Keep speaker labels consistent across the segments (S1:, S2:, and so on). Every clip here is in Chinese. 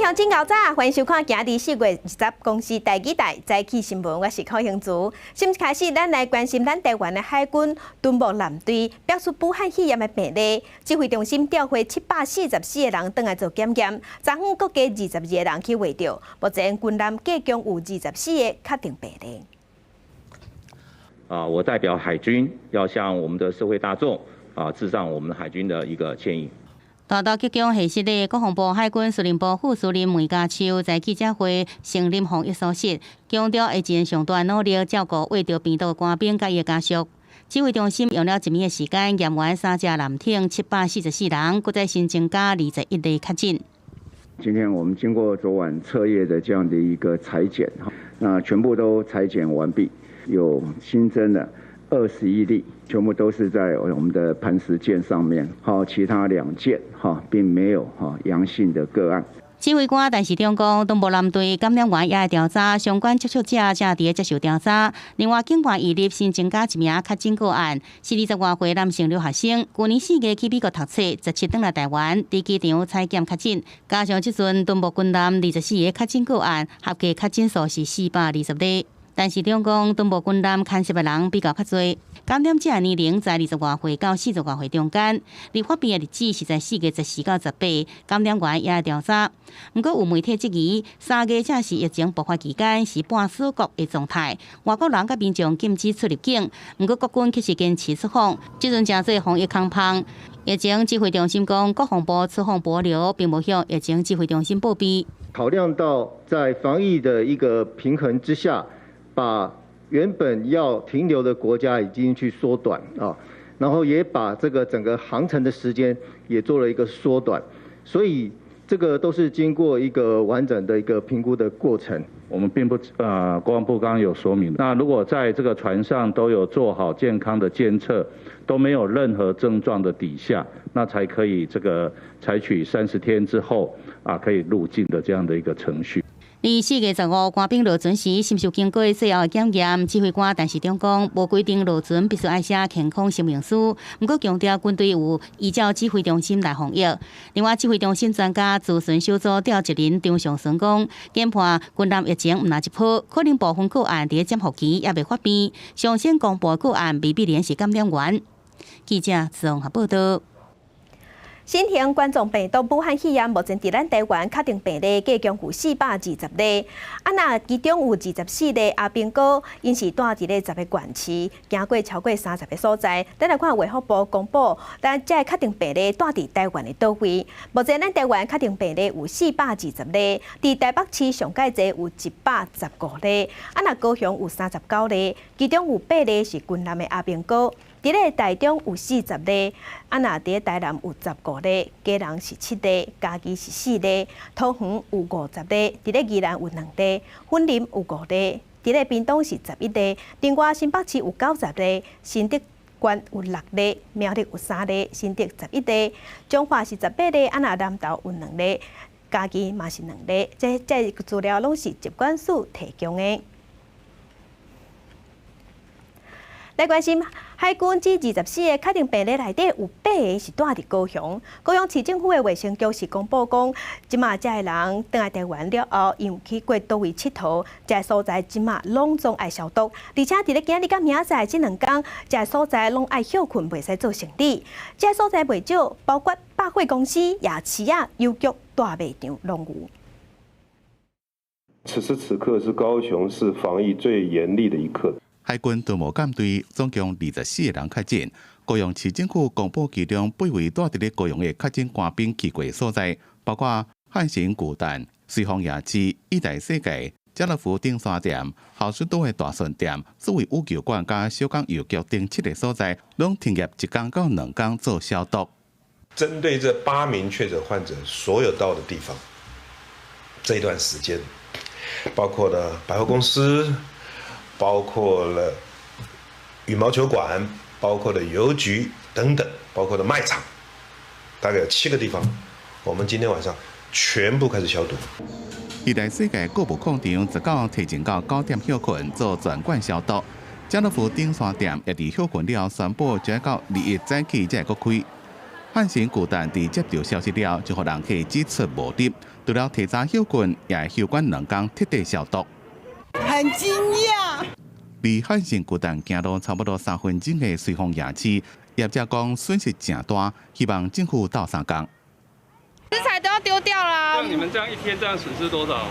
S1: 乡真搞早，欢迎收看今日4月20公司第几台早起新闻，我是柯兴竹。先开始，咱来关心咱台湾的海军敦睦舰队表示武汉肺炎的病例，指挥中心调回744个人回来做检验，昨昏各加22个人去卫调，目前军舰计共有24个确定病例。
S2: 我代表海军要向我们的社会大众致上我们海军的一个歉意。
S3: 大道急救系室的国防部海军司令部副司令梅家秋在记者会成立防疫疏室，强调会尽上大努力照顾为着病毒官兵甲伊家属。指挥中心用了1暝的时间验完3架舰艇744人，搁再新增加21例确诊。
S4: 今天我们经过昨晚彻夜的这样的一个裁剪，那全部都裁剪完毕，有新增的21例。全部都是在我们的磐石舰上面，其他2舰并没有阳性的个案。
S3: 指挥官陈时中讲，东部舰队感染源也会调查相关接触者，正伫接受调查。另外，警方1日新增加1名确诊个案，是20多岁男性留学生，去年4月去美国读册，17回来台湾，伫机场采检确诊。加上即阵东部军舰24个确诊个案，合计确诊数是420例。陈时中讲，东部军舰牵涉的人比较较多。感染者年龄在20多岁到40多岁中间，离发病的日子是在4月14到18，感染源也会调查。不过有媒体质疑，3月正是疫情爆发期间，是半锁国的状态，外国人甲民众禁止出入境。不过国军其实坚持出访，即阵真侪防疫空棒。疫情指挥中心讲，国防部出访保留，并无向疫情指挥中心报备。
S5: 考量到在防疫的一个平衡之下，把原本要停留的国家已经去缩短然后也把这个整个航程的时间也做了一个缩短，所以这个都是经过一个完整的一个评估的过程。
S6: 我们并不国防部刚刚有说明，那如果在这个船上都有做好健康的监测，都没有任何症状的底下，那才可以这个采取30天之后可以入境的这样的一个程序。
S3: 4月15，官兵落船时，是受经过最后的检验。指挥官陈时中讲，无规定落船必须爱写健康声明书，不过强调军队有依照指挥中心来防疫。另外，指挥中心专家资讯小组调集人张尚顺讲，研判军舰疫情毋若一波，可能部分个案伫潜伏期也未发病，上先公布个案未必然是感染源。记者综合报道。
S1: 新型冠状病毒武汉肺炎目前伫咱台湾确定病例计共有420例，那其中有24例阿兵哥，因是住伫咧10个县市，行过超过30个所在。咱来看卫福部公布，咱这确定病例住伫台湾的倒位。目前咱台湾确定病例有420例，伫台北市上界侪有115例，那高雄有39例，其中有8例是军南的阿兵哥。伫咧台中有40例，那伫咧台南有15例，基隆是7例，嘉义是4例，桃园有50例，伫咧宜兰有2例，云林有5例，伫咧屏东是11例，另外新北市有90例，新竹县有6例，苗栗有3例，新竹11例，彰化是18例，那南投有2例，嘉义嘛是2例，这资料拢是疾管署提供的。来关心海军这24个确定病例内底有8个是住伫高雄。高雄市政府的卫生局是公布讲，即马这个人回来台湾了后，因去过倒位佚佗，这个所在即马拢总爱消毒，而且伫咧今日甲明仔这2天，这个所在拢爱休困，袂使做生理。这个所在袂少，包括百货公司、夜市邮局、大卖场拢有。
S7: 此时此刻是高雄市防疫最严厉的一刻。
S8: 海军敦睦舰队总共24个人确诊，高雄市政府公布其中8位住伫咧高雄的确诊官兵去过所在，包括汉神巨蛋、瑞丰夜市、一代世界、家乐福顶山店、好事多的大顺店、四位羽球馆加小港邮局等7个所在，拢停业1天到2天做消毒。
S9: 针对这8名确诊患者所有到的地方，这一段时间，包括了百货公司。包括了羽毛球馆，包括了邮局等等，包括了卖场，大概有7个地方，我们今天晚上全部开始消毒。
S8: 一代世界购物广场19提前到9点休困做全馆消毒，家乐福顶山店也伫休困了，宣布只到2日早起才会开。汉神巨蛋伫接到消息了，就互人去指出无滴，除了提早休困，也休管2天彻底消毒。
S10: 很惊讶。
S8: 离汉神巨蛋行路差不多3分钟的随风夜市，业者讲损失真大，希望政府斗3工。
S11: 食材都要丢掉啦。
S12: 像你们这样一天这样损失多少？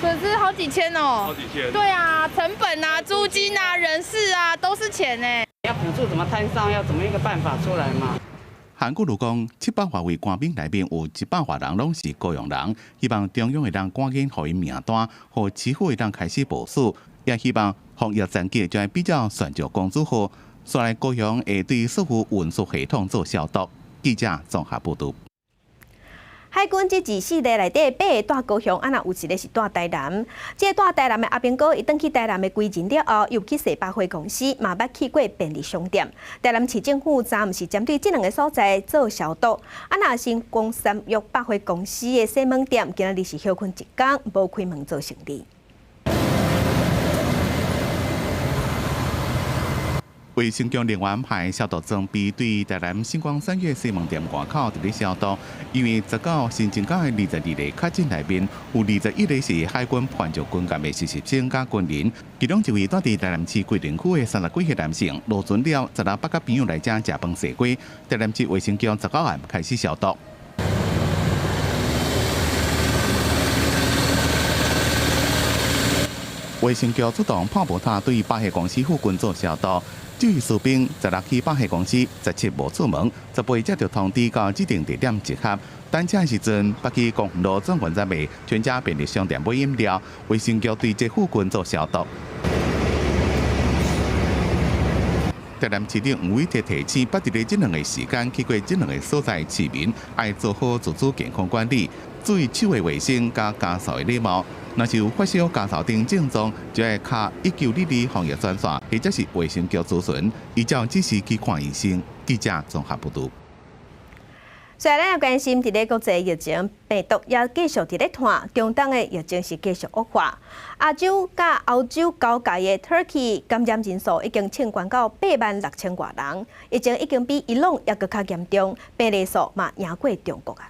S11: 损失好几千哦。
S12: 好几千。
S11: 对啊，成本啊、租金啊、人事啊，都是钱呢。
S10: 要补助怎么摊上，要怎么一个办法出来嘛？
S8: 韩国如讲，700多位官兵内面有100多人拢是高雄人，希望中央会当赶紧予因名单，互市府会当开始部署，也希望防疫战绩就会比较顺着公主后，再来高雄会对所有运输系统做消毒。记者综合报道。
S1: 海军这24日内底8个带高雄，有1个是带台南。这带台南的阿兵哥，伊转去台南的归仁了后，又去踅百货公司，嘛捌去过便利商店。台南市政府暂时针对这2个所在做消毒。若新光3约百货公司的西门店，今日是休困1天，无开门做生意。卫生局另外派消毒装备对台南星光3月西门店外口伫咧消毒，因为19新增加的22例确诊内面，有21例是海军环球军舰的实习生加军人，其中1位住伫台南市桂林区的30几岁男性，落船了，10日8甲朋友来遮食饭洗过。台南市卫生局19晚开始消毒。卫生局主动破布塔对百货公司附近做消毒。至于士兵16去百货公司，17无出门，18才着通知到指定地点集合。等车时阵，北去公园路总原则卖全家便利商店买饮料，卫生局对这附近做消毒。台南市长吴伟哲提醒，捌伫咧这2个时间去过这2个所在市民，爱做好自主健康管理，注意手的卫生加家属的礼貌。若是有发烧、家属等症状，就要卡1922防疫专线，或者是卫生局咨询，依照指示去看医生。记者综合报道。虽然咱也关心，伫咧国际疫情，病毒也继续伫咧传，中东的疫情是继续恶化。亚洲甲欧洲交界的 Turkey 感染人数已经升悬到86000多人，疫情已经比伊朗也搁较严重，病例数嘛赢过中国啊。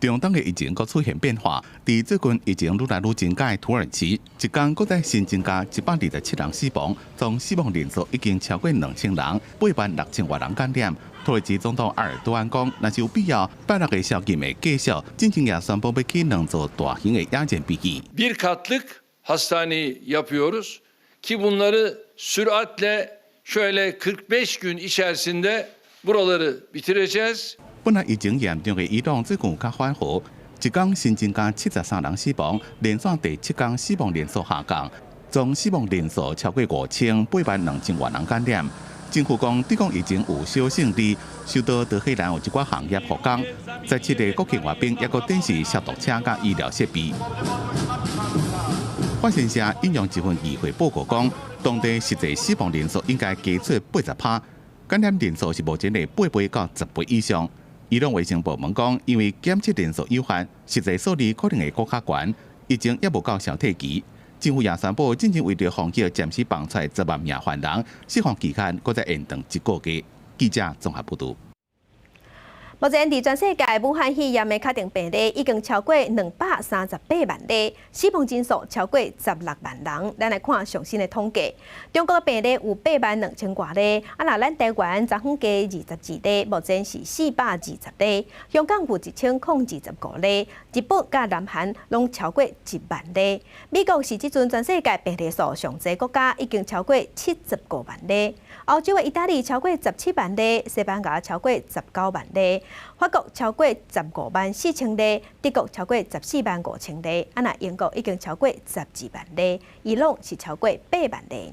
S1: 中东的疫情佫出现变化，伫最近疫情愈来愈增加的土耳其，一天佫在新增加127人死亡，总死亡人数已经超过2000人，86000多人感染。土耳其总统埃尔多安讲，若是有必要，拜六个宵禁会继续，进前也宣布要起2座大型的野战飞机。
S13: Bir katlık hastane yapıyoruz ki bunları süratle şöyle 45 gün içerisinde buraları bitireceğiz.
S8: 本来疫情严重的伊朗最近有较缓和，一天新增加73人死亡，连续第7天死亡人数下降，总死亡人数超过582000多人感染。政府讲，抵抗疫情有小胜利，受到德黑兰有一寡行业复工，在7个国庆阅兵也佫展示消毒车甲医疗设备。法新社引用一份议会报告讲，当地实际死亡人数应该加出80%，感染人数是目前的8倍到10倍以上。伊朗卫生部门讲，因为检测人数有限，实际数字可能会更较悬，疫情也无到消退期。政府也宣布，进前为了防疫，暂时放出10万名犯人，释放期限搁再延长1个月。记者综合报道。目前，伫全世界武汉肺炎的确定病例已经超过238万例，死亡人数超过16万人。咱来看上新的统计，中国病例有82000多例，咱台湾昨昏加22例，目前是420例。香港有1025例，日本甲南韩拢超过1万例。美国是即阵全世界病例数上侪国家，已经超过75万例。欧洲的意大利超过17万例，西班牙超过19万例。法国超过15万4千例，德国超过14万5千例，英国已经超过12万例，伊朗是超过8万例。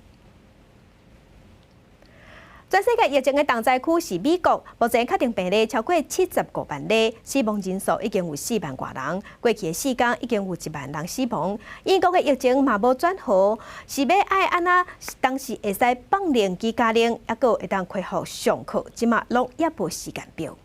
S8: 全世界疫情的重灾区是美国，目前确定病例超过75万例，死亡人数已经有4万多人。过去的4天已经有1万人死亡。英国的疫情嘛无转好，是要爱安那当时会使放零居家令，抑个会当恢复上课，即马拢也无时间表。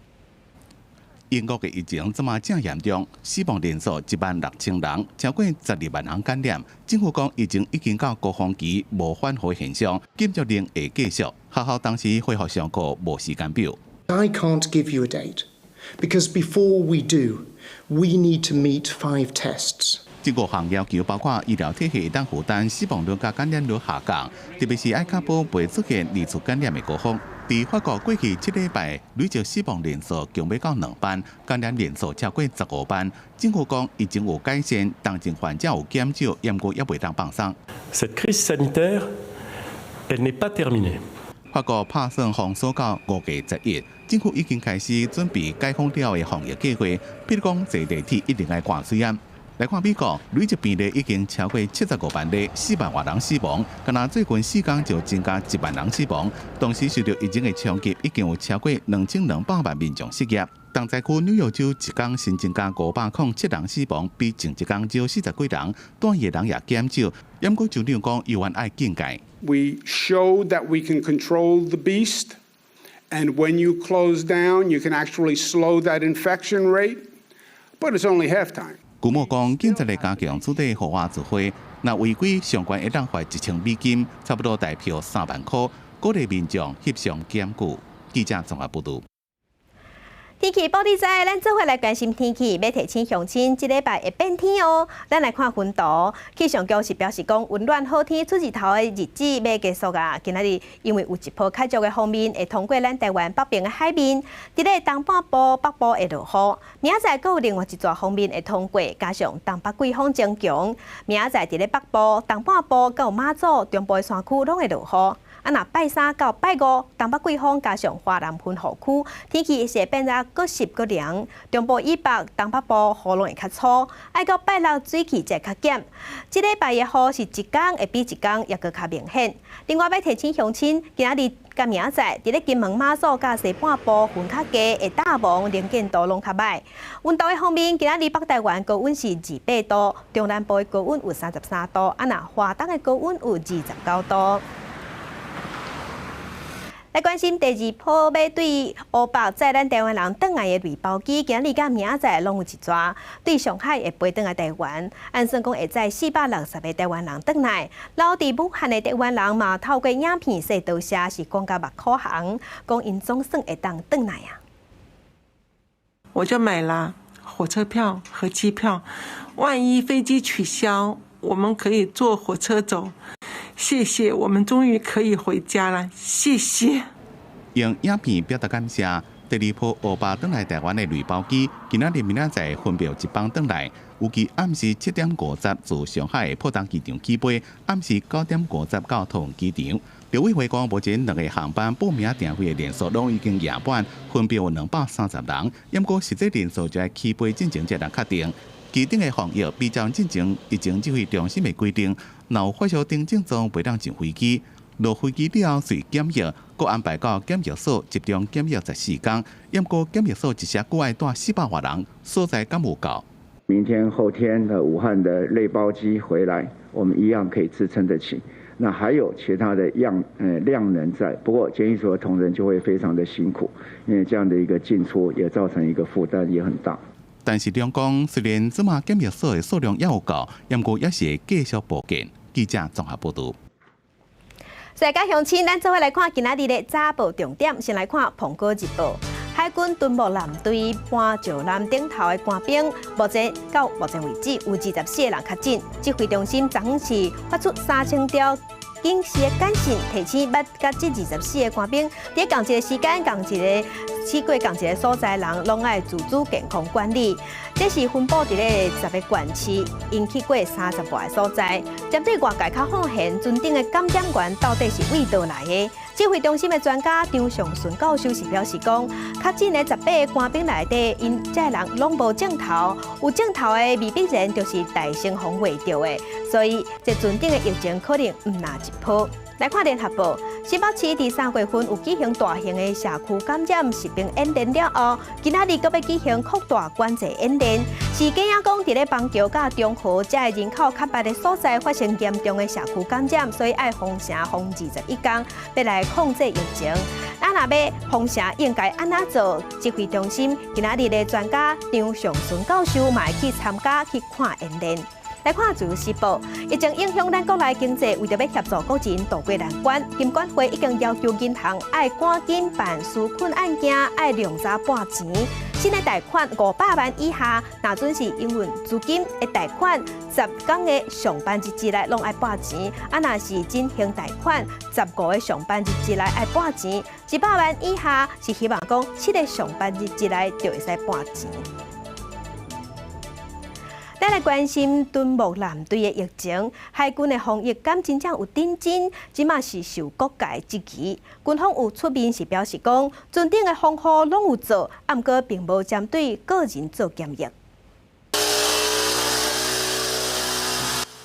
S8: 英国的疫情即马正严重，死亡人数16000人，超过12万人感染。政府讲疫情已经到高峰期，无缓和现象，禁足令会继续。学校当时恢复上课无时间表。
S14: I can't give you a date because before we do, we need to meet 5 tests.
S8: 这5项要求包括医疗体系当负担死亡率甲感染率下降，特别是爱确保袂出现二次感染的高峰。在法国过去7礼拜累计死亡人数强要到2班，感染人数超过15班。政府讲已经有改善，重症患者有减少，不过也袂当放松。
S15: Cette crise sanitaire, elle n'est pas terminée.
S8: 法国拍算封锁到5月11日，政府已经开始准备解封了的防疫计划，比如讲坐地铁一定要挂水烟。来看美国，累计病例已经超过75万例，4万多人死亡。敢若最近4天就增加1万人死亡。同时，受到疫情的冲击，已经有超过2200万民众失业。东西区纽约州一天新增加507人死亡，比前一天少40几人，单夜人也减少。不过，州长讲，依然爱警戒。
S16: We showed that we can control the beast, and when you close down, you can actually slow that infection rate, but it's only halftime.
S8: 古莫讲，警察会加强处理合法聚会，那违规相关会当罚$1000，差不多代票3万块，鼓励民众翕相检举。记者综合报道。
S1: 天气报你知，咱做伙来关心天气，要提醒乡亲，这礼拜会变天哦。咱来看云图，气象局是表示讲，温暖好天出日头的日子要结束啊。今仔日因为有一波较弱的风面会通过咱台湾北边的海面，伫咧东半部、北部会落雨。明仔载阁有另外一撮风面会通过，加上东北季风增强，明仔载伫咧北部、东半部到马祖、中部的山区拢会落雨。若拜3到拜5，东北季风加上华南喷雨区，天气是会变得阁湿阁凉。中部以北、东北部雨拢会较粗，爱到拜6水气才较减。这礼拜的雨是一天会比一天也阁较明显。另外要提醒乡亲，今仔日甲明仔载，伫咧金门、马祖甲西半部云较低，会大雾，能见度拢较歹。温度的方面，今仔日北台湾高温是28度，中南部的高温有33度，若华东的高温有29度。来关心第2波要对乌北载咱台湾人转来的类包机，今日甲明仔载拢有一抓，对上海会飞转来台湾。按算讲会载460个台湾人转来，留伫武汉的台湾人嘛，透过影片说多谢，是讲甲目可行，讲因总算会当转来啊。
S17: 我就买了火车票和机票，万一飞机取消，我们可以坐火车走。谢谢，我们终于可以回家了，谢谢。
S8: 用影片表达感谢。第2波乌北转来台湾的类包机，今仔日明仔载分别一班转来，预计暗时7点50自上海的浦东机场起飞，暗时9点50到桃园机场。刘委会讲，目前2个航班报名订飞的人数拢已经夜满，分别有230人，不过实际人数在起飞进前才能确定。机场的防疫比照进前疫情指挥中心的规定，若有发烧症症状袂当上飞机。落飞机了后随检疫，搁安排到检疫所集中检疫14天。不过检疫所一下搁爱带400多人，所在敢有够？
S4: 明天、后天的武汉的类包机回来，我们一样可以支撑得起。那还有其他的量能在，不过检疫所的同仁就会非常的辛苦，因为这样的一个进出也造成一个负担也很大。
S8: 但是中共虽然即马检疫所的数量也有够，不过也是会继续布建。记者综合报道。
S1: 大家乡亲，咱做伙来看今仔日的早报重点。先来看《澎湖日报》，海军敦睦舰队搬石南顶头的官兵，到目前为止有24个人确诊。指挥中心昨昏是发出3000条警示的简讯，提醒捌甲这24个官兵，伫同一个时间、同一个去过同一个所在人，拢爱自主健康管理。这是分布伫咧10个县市，因去过30外个所在。针对外界较放现船顶的感染源到底是为倒来的？指挥中心的专家张尚顺教授是表示讲，确诊的18个官兵内底，因这人拢无症头，有症头的未必然就是大成风未着的，所以这船顶的疫情可能唔拿一波。来看联合报，新北市第3月份有举行大型的社区感染实名演练了后，今仔日阁要举行扩大管制演练。是假影讲，伫咧邦桥甲中和这个人口较密的所在发生严重的社区感染，所以爱封城封21天，要来控制疫情。若要封城，应该安怎做？指挥中心今仔日的专家张尚顺教授嘛会去参加去看演练。来看自由时报，疫情影响咱国内经济，为着要协助国人渡过难关，金管会已经要求银行要赶紧办纾困案件，要量早拨钱。新的贷款500万以下，若准是营运资金的贷款，10天的上班日之内拢要拨钱；啊，若是进行贷款，15个上班日之内要拨钱。100万以下是希望讲7个上班日之内就会使拨钱。咱来关心敦睦舰队的疫情，海军的防疫敢真正有顶真？即马是受各界质疑。军方有出面是表示讲，船顶的防护拢有做，啊，毋过并无针对个人做检疫。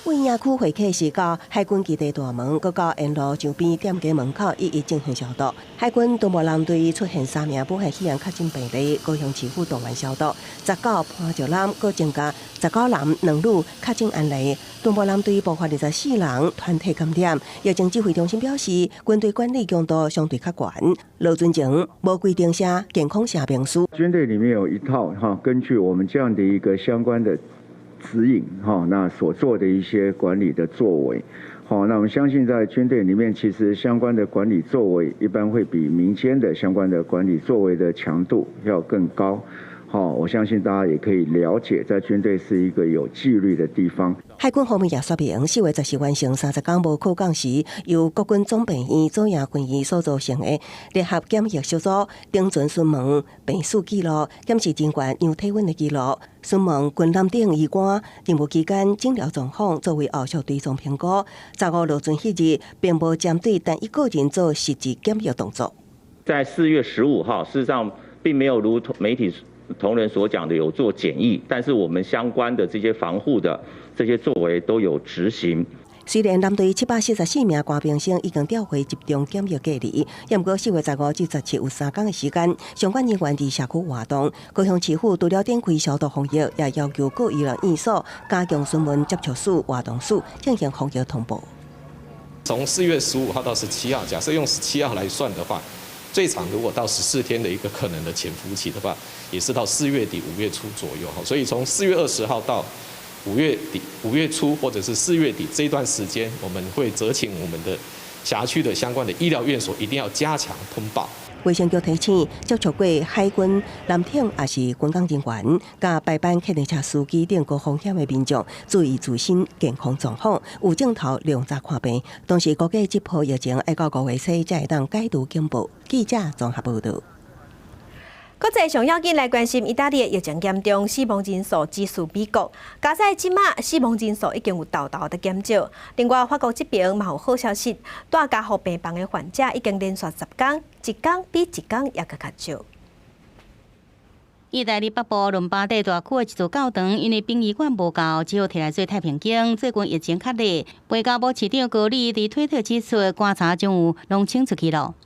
S18: 为营区会客室到海军基地大门，搁到沿路上边店家门口一一进行消毒。海军敦睦舰队出现3名武汉肺炎确诊病例，高雄市府动员消毒。19潘石南搁增加19男2女确诊案例。敦睦舰队爆发24人团体感染。疫情指挥中心表示，军队管理强度相对较悬。罗尊前无规定写健康声明书。
S4: 军队里面有一套根据我们这样的一个相关的指引那所做的一些管理的作为，那我们相信在军队里面，其实相关的管理作为一般会比民间的相关的管理作为的强度要更高。我相信大家也可以了解，在军队是一个有纪律的地方。
S18: 海军方面也说明，4月14完成30天无扣岗时，由国军总病院左营分院所组成的联合检疫小组，定准询问病史记录、检视人员量体温的记录，询问军舰顶医官任务期间诊疗状况，作为后续追踪评估。15落船迄日，并无针对单一个人做实质检疫动作。
S2: 在4月15号，事实上并没有如媒体同仁所讲的有做检疫，但是我们相关的这些防护的这些作为都有执行。
S18: 虽然舰队744名官兵生已经调回集中检疫隔离，也不过4月15至17有3天的时间，相关人员伫社区活动。高雄市府除了展开消毒防疫，也要求各医疗院所加强询问接触史、活动史，进行防疫通报。
S19: 从4月15号到17号，假设用17号来算的话，最长如果到14天的一个可能的潜伏期的话，也是到4月底5月初左右。所以从4月20号到5月底、5月初或者是4月底这一段时间，我们会责请我们的辖区的相关的医疗院所一定要加强通报。
S18: 卫生局提醒，接触过海军、舰艇也是军港人员，甲排班客运车司机等高风险的民众，注意自身健康状况，有症头量早看病。同时，估计这波疫情要到5月初才会当解除警报。记者综合报道。
S1: 国际上要紧来关心意大利的疫情严重，死亡人数指数美国。加在即马死亡人数已经有大大的减少。另外，法国这边嘛有好消息，大加护病房的患者已经连续10天，一天比一天也更较少。
S3: 意大利北部伦巴第大区的一座教堂，因为殡仪馆无够，只好摕来做太平间。最近疫情较厉，外交部市长高里伫推特指出，观察将有弄清楚去咯。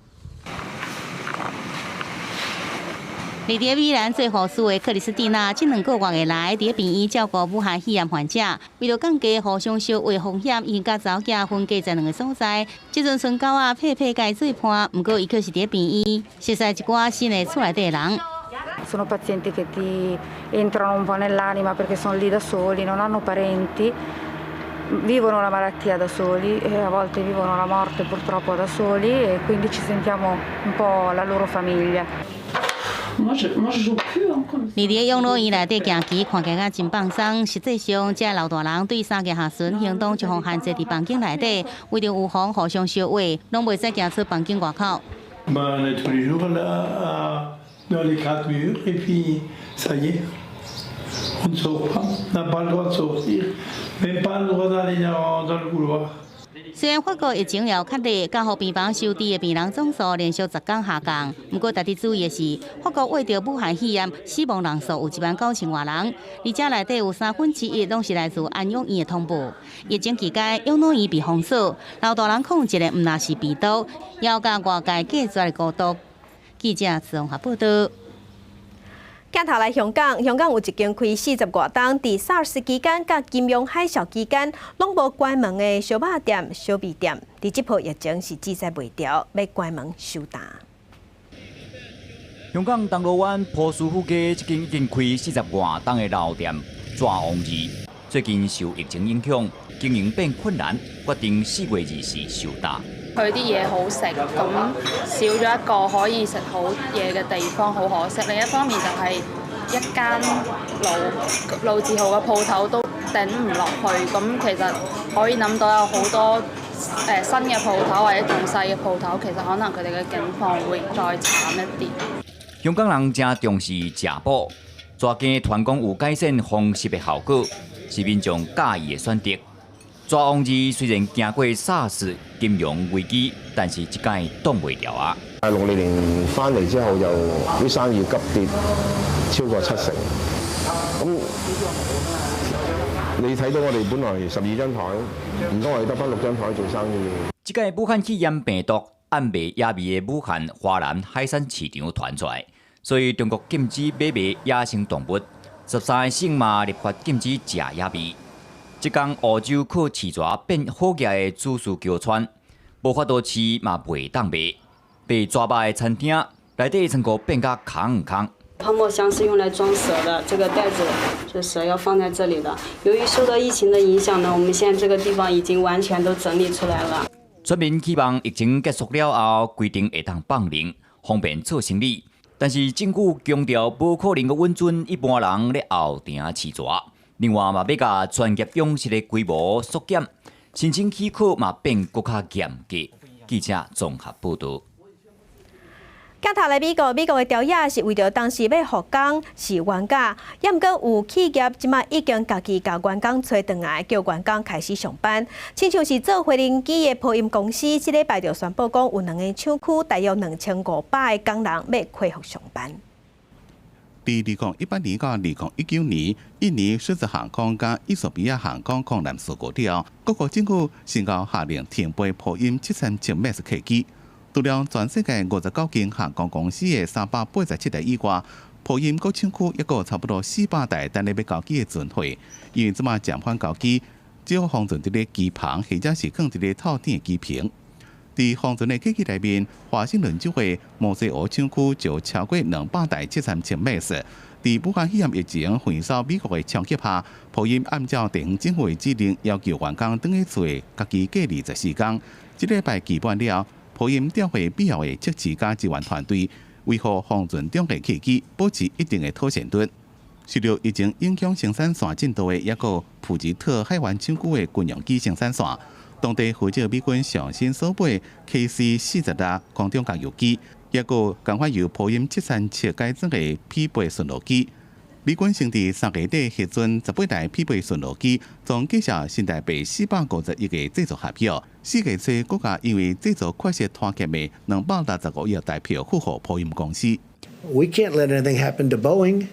S3: 伫米兰做护士的克里斯蒂娜，这2个月来伫病院照顾武汉肺炎患者，为了降低互相烧化风险，伊甲查某囝分隔在2个所在。即阵孙狗仔佩佩甲伊做伴，毋过伊却是伫病院，熟悉一寡新的厝内底的人。
S20: Sono pazienti che ti entrano un po' nell'anima perché sono lì da soli, non hanno parenti, vivono la malattia da soli e a volte vivono la morte purtroppo da soli e quindi ci sentiamo un po' la loro famiglia.
S3: 你伫养老院内底行棋，看起来真放松。实际上，这老大人对3个下孙行动就互限制伫房间内底，为着预防互相烧化，拢袂使行出房间外口。
S21: Dans les 4 murs et puis ça y est, on ne sort pas, on n'a pas le droit de sortir, même pas le droit d'aller dans le couloir.
S3: 虽然法国疫情了较厉，加护病房收治的病人总数连续10天下降，不过值得注意的是，法国为着武汉肺炎死亡人数有19000多人，而且内底有1/3拢是来自安养院的通报。疫情期间，养老院被封锁，老大人控制的毋那是病毒，要甲外界隔绝的孤独。记者综合报道。
S1: 镜头来香港，香港有一间开40多档，伫SARS 期间甲金融海啸期间拢无关门的小肉店、小面店，伫这波疫情是制裁袂掉，要关门收单。
S22: 香港铜锣湾波斯富街一间已经开40多档的老店，抓王二。
S5: 最近受疫情影響，經營變困難，決定4月24收檔。
S22: 佢啲嘢好食，咁少咗一個可以食好嘢嘅地方，好可惜。另一方面就係一間老字號嘅鋪頭都頂唔落去，咁其實可以諗到有好多新嘅鋪頭或者仲細嘅鋪頭，其實可能佢哋嘅境況會再慘一啲。
S5: 香港人正重視食補，抓緊團講有改善風濕的效果，是民眾喜歡的選擇。抓王子雖然經過SARS金融危機，但是這屆擋袂了啊！60
S7: 年翻嚟之後，又啲生意急跌超過70%。咁你睇到我哋本來12張台，唔通我哋得返6張台做生意？
S5: 這屆武漢肺炎病毒暗暝野味的武漢華南海產市場傳出來，所以中國禁止買賣野生動物，13個省嘛立法禁止食野味。即講澳洲靠飼蛇變好價的主事橋川，無法度飼嘛袂當賣，被抓包的餐廳內底成個變甲空。
S23: 泡沫箱是用來裝蛇的，這個袋子就蛇要放在這裡的。由於受到疫情的影響呢，我們現在這個地方已經完全都整理出來了。
S5: 村民希望疫情結束了後，規定會當放零，方便做生意。但是政府強調，無可能個穩準一般人咧後埕飼蛇。另外嘛，要甲專業養殖的規模縮減，申請許可嘛變更加嚴格。記者綜合報道。
S1: 假頭來美國的條約是為咗當時要復工是原價，也毋過有企業即馬已經家己甲員工找轉來，叫員工開始上班。親像是做回零機的波音公司，這禮拜就宣布講有2個廠區大約2500個工人要恢復上班。
S8: 在2018年到2019年，印尼獅子航空加伊索比亞航空空難事故了，各國政府宣告下令停飛波音737 MAX 客機。除了全世界59間航空公司的387台以外，波音各廠區一個差不多400台等咧要交機的存貨，因為即馬暫緩交機，只有放存佇咧機棚或者是放佇咧套頂的機坪。在放存的客機內面，華盛頓州的莫斯科廠區就超過200台737 MAX。在武漢肺炎疫情橫掃美國的衝擊下，波音按照地方政府的指令，要求員工返去厝的家己隔離14天。這禮拜期滿了，波音調回必要的測試加支援團隊，維護放存中的客機保持一定的妥善率。受到疫情影響生產線進度的一個普吉特海灣廠區的軍用機生產線。當地負責美軍上新所買 KC-46空中加油機，也個趕快由波音737改裝的匹配巡邏機。美軍先伫3月底核准18台匹配巡邏機，將介紹新台幣451個製作合約。4月初，國家因為製作缺失拖欠的265億台票付予波音公司。
S24: We can't let anything happen to Boeing.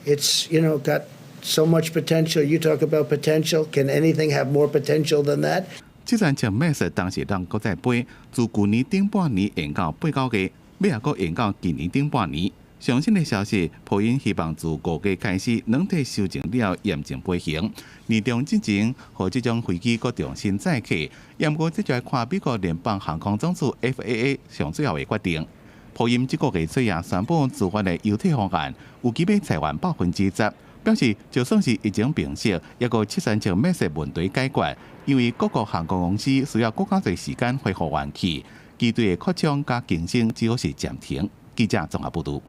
S24: It's got so much potential. You talk about potential. Can anything have more potential than that?
S8: 737 MAX 當時讓國際飛，自去年頂半年延到8月，尾也閣延到今年頂半年。上新的消息，波音希望自5月開始，能體修正了嚴正飛行，年中之前，和這種飛機閣重新載客。也毋過，這就係看美國聯邦航空總署 FAA 上最後的決定。波音這個月初也宣布自發的優退方案，有機會裁員10%，表示就算是疫情平息，一個737 MAX 問題解決。因為各個航空公司需要更加多時間恢復元氣，機隊的擴張加競爭只好是暫停。記者綜合報道。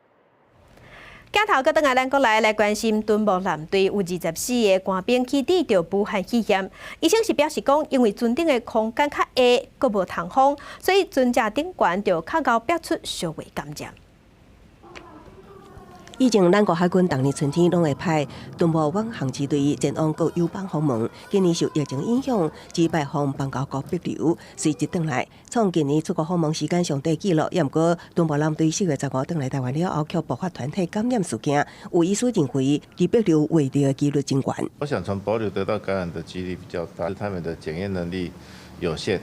S1: 鏡頭個等下，咱過來關心敦睦艦隊有24個官兵去抵着武漢肺炎，醫生是表示講，因為船頂的空間較狹，閣無通風，所以船隻頂懸就較高逼出小微感染。
S18: 以前咱國海軍逐年春天攏會派敦睦遠航機隊前往各友邦訪問，今年受疫情影響，只排放邦交國帛琉，隨即轉來，創今年出國訪問時間上低紀錄。也毋過敦睦艦隊4月15轉來台灣了後，卻爆發團體感染事件，有醫師認為離帛琉圍地的幾率真懸。
S25: 我想從帛琉得到感染的幾率比較大，他們的檢驗能力有限，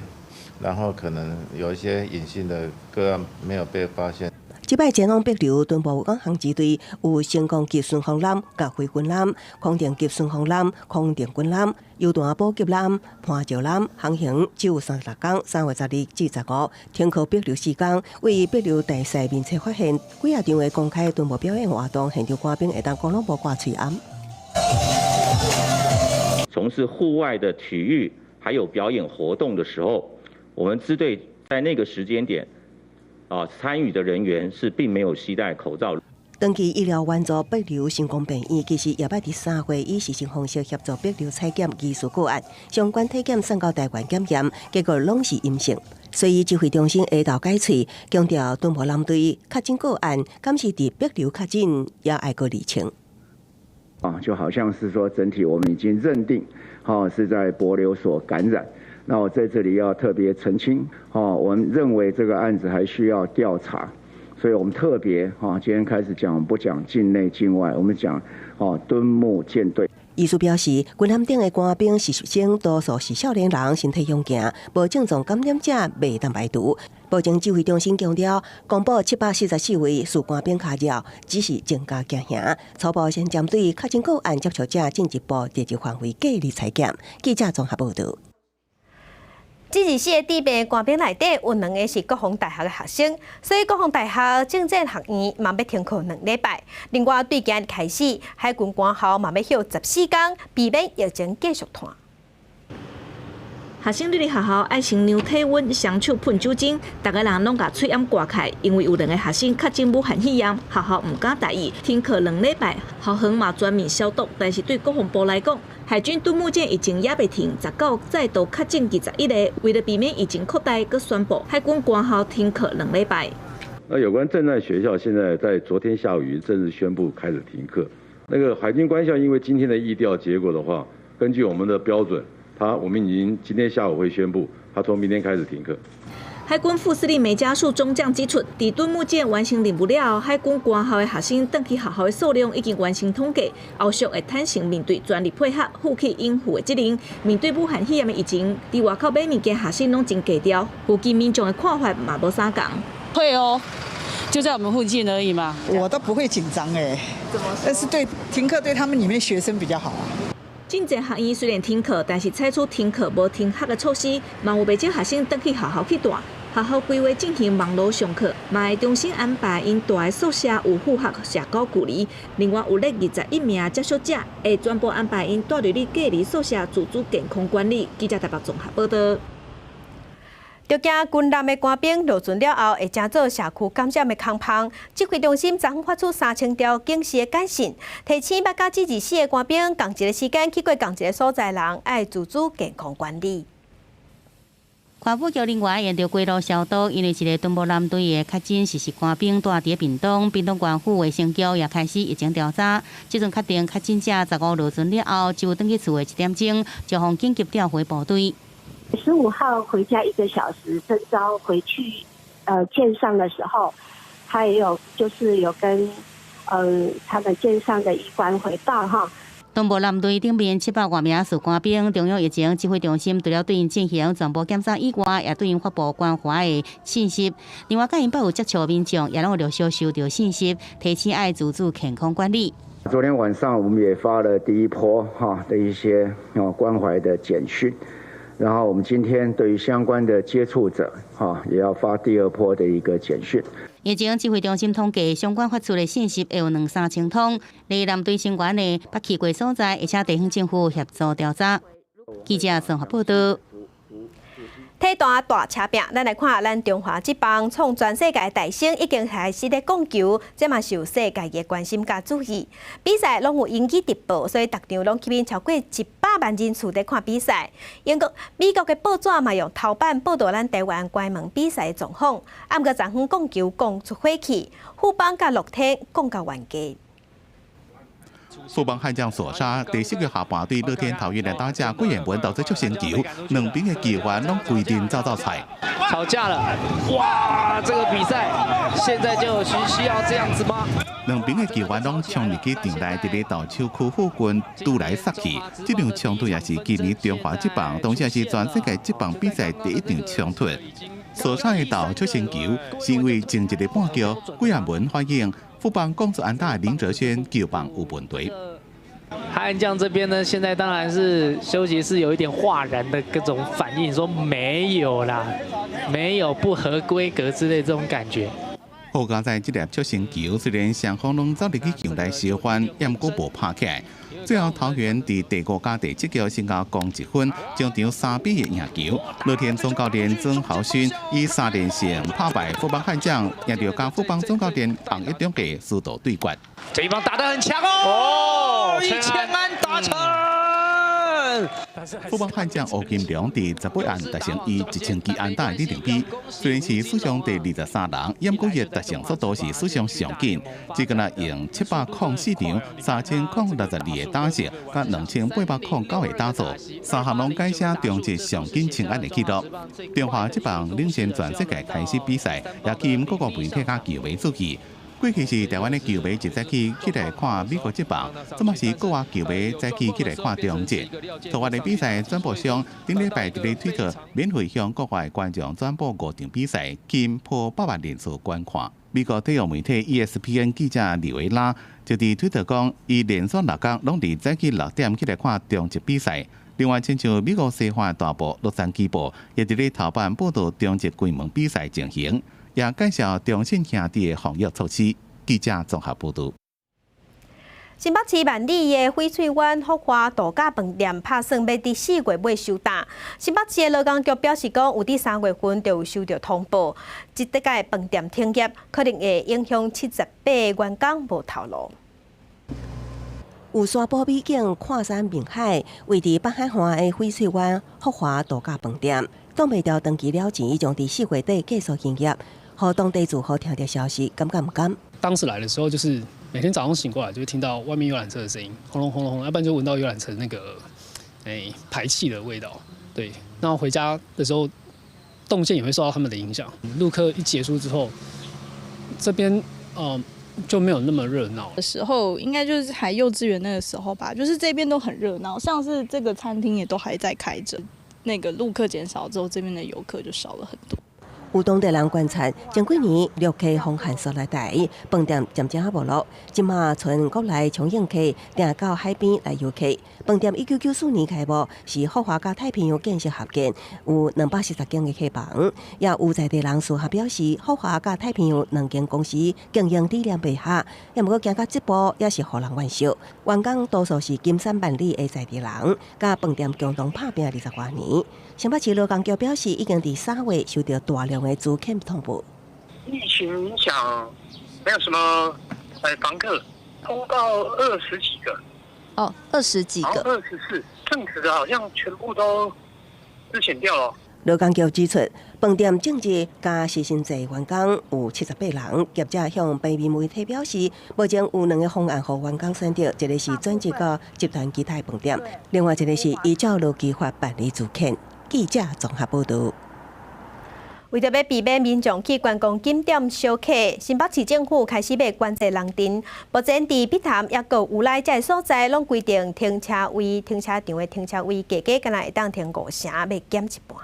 S25: 然後可能有一些隱性的個案沒有被發現。
S18: 即擺前往帛琉敦睦遠航機隊有升空級巡航艦、甲飛軍艦、空電級巡航艦、空電軍艦、油彈補給艦、攀照艦，航行只有36天，3月12至15，停靠帛琉4天。為帛琉大勢面冊發現幾啊場的公開敦睦表演活動，現場官兵會當講攏無掛喙罨。
S2: 从事户外的体育还有表演活动的时候，我们支队在那个时间点，参与的人员是并没有携带口罩。
S18: 长期医疗援助北流成功病院，其实也摆伫3月以视讯方式协助北流采检疑似个案，相关体检送到台湾检验，结果拢是阴性。所以指挥中心下昼解释，强调敦睦舰队确诊个案，敢是伫北流确诊，也爱个厘清。
S4: 就好像是说整体我们已经认定，是在帛流所感染。那我在这里要特别澄清，我们认为这个案子还需要调查。所以我们特别今天开始讲，不讲境内境外，我们讲敦睦舰队。
S18: 医师表示，军舰顶的官兵实习生多数是少年人，身体勇健，无症状感染者未当排除。保证指挥中心强调，公布744位属官兵卡药，只是增加惊吓。初步先针对确诊个案接触者进一步地级范围隔离采检。记者综合报道。
S1: 这24个治病官兵内底有2个是国防大学的学生，所以国防大学政战学院嘛要停课2礼拜。另外，对今日开始，海军官校嘛要休14天，避免疫情继续拖。
S6: 学生入学校爱先量体温、双手喷酒精，大家人拢甲嘴掩挂起，因为有2个学生确诊武汉肺炎，学校唔敢大意，停课2礼拜。校方嘛全面消毒，但是对国防部来讲，海军敦睦舰疫情也未停，19日再度确诊21个，为了避免疫情扩大，佮宣布海军官校停课2礼拜。
S9: 有关政战学校，现在在昨天下午正式宣布开始停课。那个海军官校，因为今天的疫调结果的话，根据我们的标准。我们已经今天下午会宣布，他从明天开始停课。
S6: 海军副司令梅家树中将指出，伫敦睦舰完成任务了，海军官校的学生登去学校的数量已经完成统计，后续会坦诚面对全力配合、负起应付的责任。面对武汉肺炎的疫情，伫外口买物件学生拢真低调，附近民众的看法嘛无啥共。
S10: 会哦，就在我们附近而已嘛。我都不会紧张哎，但是对停课对他们里面学生比较好啊。
S6: 真济学院虽然停课，但是采取停课无停学的措施，嘛有袂少学生登去学校去住。学校规划进行网络上课，嘛会重新安排因住的宿舍有符合社交距离。另外有咧21名接触者，会全部安排因住伫隔离宿舍自主健康管理。记者台北综合报道。
S1: 着惊军舰的官兵落船了后，会正做社区感染的空芳。指挥中心昨发出3000条警示的简讯，提醒要甲24个官兵同一个时间去过同一个所在人，爱自主健康管理。
S3: 跨部局人员沿着街路消毒，因为一个敦睦舰队的确诊是官兵住伫屏东县府卫生局也开始疫情调查。即阵确定确诊者15落船了后，就登去厝的1点钟，就向紧急调回部队。
S11: 15号回家1个小时，征召回去舰上的时候，他也有就是有跟他们舰上的医官回报哈。
S3: 敦睦舰队顶面700多名属官兵，中央疫情指挥中心除了对因进行全部检查以外，也对因发布关怀的信息。另外，甲因有接触民众，也拢有陆续收到信息，提醒爱自主健康管理。
S4: 昨天晚上我们也发了第一波的一些关怀的简讯。然后我们今天对于相关的接触者，也要发第2波的一个简讯。
S3: 疫情指挥中心统计，相关发出的信息有2-3千通，内舰队成员的北去过所在，而且地方政府协助调查。记者综合报道。
S1: 体大大车拼，咱来看咱中华职棒创全世界大胜，已经开始咧讲球，这嘛受世界嘅关心甲注意。比赛拢有引起直播，所以逐场拢吸引超过100万人次咧看比赛。美国嘅报纸嘛用头版报道咱台湾关门比赛嘅状况，暗个昨昏讲球讲出火气，富邦甲乐天讲到完结。
S8: 富邦悍将所杀，第4个下半对乐天桃园的打者郭彦文导致出线球，2边的球员拢规定照菜。
S12: 吵架了，哇！这个比赛现在就需要这样子吗
S8: ？2边的球员拢冲入去场内，伫咧投手区附近拄来杀去。这场冲突也是今年中华职棒，同时也是全世界职棒比赛第一场冲突。所杀的投出线球，是因为前一个半局郭彦文反映。富邦公主安大林哲轩球棒有问题。
S12: 悍将这边呢，现在当然是休息室有一点哗然的各种反应，说没有啦，没有不合规格之类这种感觉。
S8: 好佳在这粒球星球虽然双方拢走入去球内小翻，也毋过无拍起来。最后桃园伫第5加第7局先交攻1分，将场3-2赢球。乐天总教练曾豪勋以3连胜拍败富邦悍将，赢到甲富邦总教练洪一中的速度对决。
S12: 这一棒打得很强哦，1000安打成。
S8: 富邦悍将吴金良伫18案达成以1000支安打的里程碑，虽然是史上第23人，也毋过伊达成速度是史上上紧，只敢若用704场3062个打席，甲2809个打座，3项拢改写中职上紧清安的纪录。中华职棒领先全世界开始比赛，也吸引各国媒体甲球迷注意。过去是台湾的球迷一早起来看美国职棒，这嘛是国外球迷早起来看中职。台湾的比赛转播商顶礼拜伫咧推特免费向国外观众转播5场比赛，近破8万人次观看。美国体育媒体 ESPN 记者李维拉就伫推特讲，伊连续6天拢伫早起6点起来看中职比赛。另外，亲像美国西方大报洛杉矶报也伫咧头版报道中职规模比赛情形。也介绍中信兄弟的防疫措施。记者综合报道。
S1: 新北市万里的翡翠湾福华度假饭店打算要伫4月尾收档。新北市的劳工局表示讲，有伫3月份就有收到通报，即个饭店停业，可能会影响78个员工，无透露。
S18: 有山坡美景、看山明海，位伫北海岸的翡翠湾福华度假饭店，挡袂掉登记了钱，已将伫4月底结束营业。和当地住户听到消息，敢不敢？
S13: 当时来的时候，就是每天早上醒过来，就会听到外面游览车的声音，轰隆轰隆轰，要不然就闻到游览车那个排气的味道。对，然后回家的时候，动线也会受到他们的影响。陆客一结束之后，这边就没有那么热闹
S14: 的时候，应该就是还幼稚园那个时候吧，就是这边都很热闹，像是这个餐厅也都还在开着。那个陆客减少之后，这边的游客就少了很多。
S18: 有当地人观察，前几年陆客风寒所来台，饭店渐渐无落，即马从国内冲泳客订到海边来游客。饭店1994年开幕，是福华甲太平洋建设合建，有240间的客房。也有在地人士还表示，福华甲太平洋2间公司经营理念不合，也毋过行到这步，也是互人惋惜。员工多数是金山万里的在地人，甲饭店共同打拼20多年。新北市劳工局表示，已经伫3月收到大量的租客通报。
S15: 疫情影响，没有什么房客，通到20几个。
S14: 哦，20几个。
S15: 24，正职的好像全部都资遣掉了。
S18: 劳工局指出，饭店正职加时薪制员工有78人。业者向平面媒体表示，目前有2个方案予员工选择，一个是转职到集团其他饭店，另外一个是依照劳基法办理租客。记者综合报道。
S1: 为着要避免民众去观光景点烧客，新北市政府开始要管制人阵。目前伫碧潭也有有来这所在，拢规定停车位、停车场的停车位，加加敢若会当停5成，要减一半。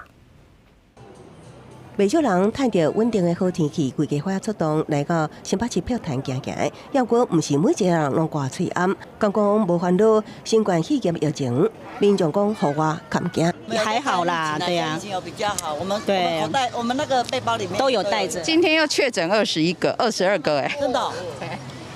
S18: 不少人趁着稳定的好天气，规家伙出动来到新北市碧潭行行。要果唔是每一个人拢挂喙暗，讲无烦恼，新冠肺炎疫情，民众讲户外看惊。
S16: 也还好啦，对呀、
S17: 已经有比较好。我们
S16: 口
S17: 袋，我们那个背包里面
S16: 都有带着。
S26: 今天又确诊21个、22个哎，
S17: 真的、哦。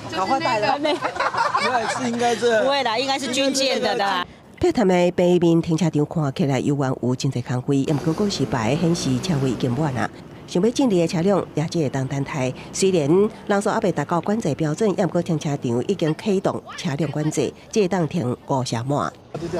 S17: 赶快带了。是应该这。
S16: 不会啦，应该是军舰的啦。
S18: 碧潭的北面停车场看起来游玩有真侪空位，也毋过是牌显示车位已经满啦。想要进入的车辆也只会当等待。虽然人数还未达到管制标准，也毋过停车场已经启动车辆管制，只会当停5成满。